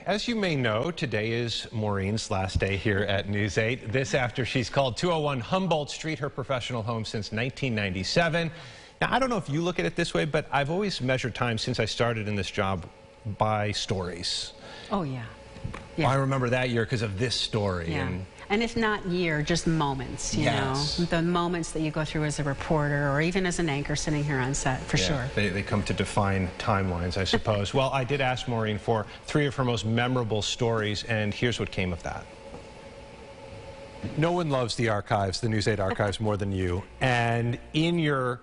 As you may know, today is Maureen's last day here at News 8. This after she's called 201 Humboldt Street her professional home since 1997. Now, I don't know if you look at it this way, but I've always measured time since I started in this job by stories. Oh, yeah. I remember that year because of this story. Yeah. And if not year, just moments, you know, the moments that you go through as a reporter or even as an anchor sitting here on set, for sure. They come to define timelines, I suppose. Well, I did ask Maureen for 3 of her most memorable stories, and here's what came of that. No one loves the archives, the News 8 archives, more than you. And in your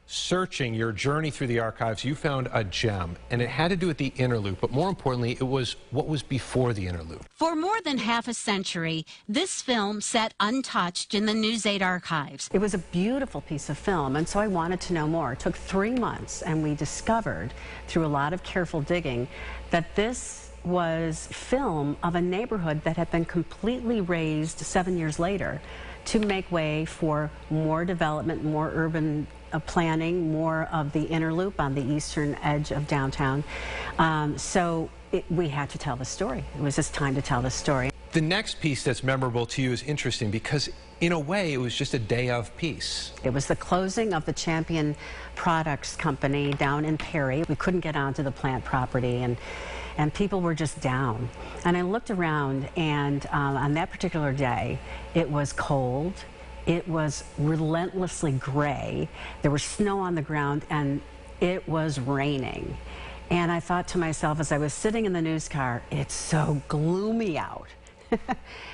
searching, your journey through the archives, you found a gem, and it had to do with the inner loop, but more importantly, it was what was before the inner loop. For more than half a century, this film sat untouched in the News 8 archives. It was a beautiful piece of film, and so I wanted to know more. It took 3 months, and we discovered, through a lot of careful digging, that this was film of a neighborhood that had been completely razed 7 years later to make way for more development, more urban planning, more of the inner loop on the eastern edge of downtown. We had to tell the story. It was just time to tell the story. The next piece that's memorable to you is interesting because, in a way, it was just a day of peace. It was the closing of the Champion Products Company down in Perry. We couldn't get onto the plant property, and people were just down. And I looked around, and on that particular day, it was cold. It was relentlessly gray. There was snow on the ground, and it was raining. And I thought to myself, as I was sitting in the news car, it's so gloomy out.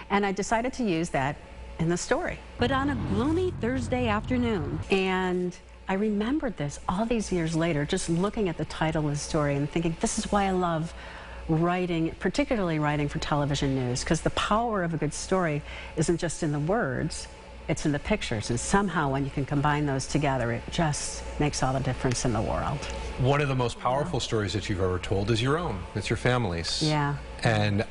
And I decided to use that in the story. But on a gloomy Thursday afternoon, and I remembered this all these years later, just looking at the title of the story and thinking, this is why I love writing, particularly writing for television news, because the power of a good story isn't just in the words, it's in the pictures, and somehow when you can combine those together, it just makes all the difference in the world. One of the most powerful stories that you've ever told is your own. It's your family's. Yeah. And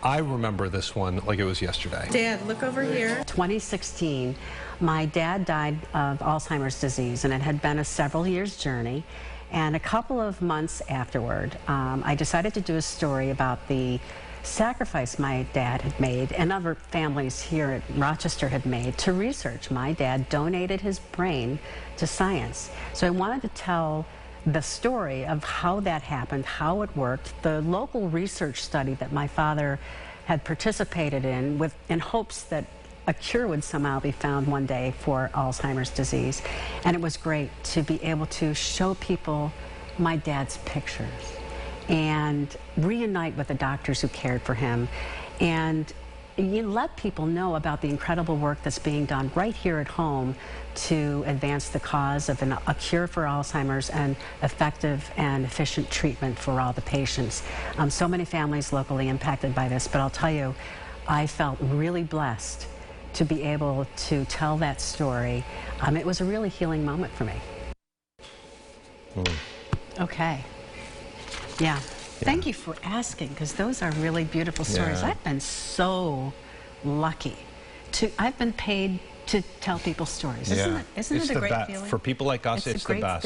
I remember this one like it was yesterday. Dad, look over here. 2016, my dad died of Alzheimer's disease, and it had been a several years journey. And a couple of months afterward, I decided to do a story about the sacrifice my dad had made and other families here at Rochester had made to research. My dad donated his brain to science. So I wanted to tell the story of how that happened, how it worked, the local research study that my father had participated in in hopes that a cure would somehow be found one day for Alzheimer's disease. And it was great to be able to show people my dad's pictures and reunite with the doctors who cared for him. And you let people know about the incredible work that's being done right here at home to advance the cause of a cure for Alzheimer's and effective and efficient treatment for all the patients. So many families locally impacted by this, but I'll tell you, I felt really blessed to be able to tell that story. It was a really healing moment for me. Okay. Yeah. Thank you for asking, because those are really beautiful stories. I've been so lucky I've been paid to tell people stories. Isn't it a great feeling? For people like us, it's the best.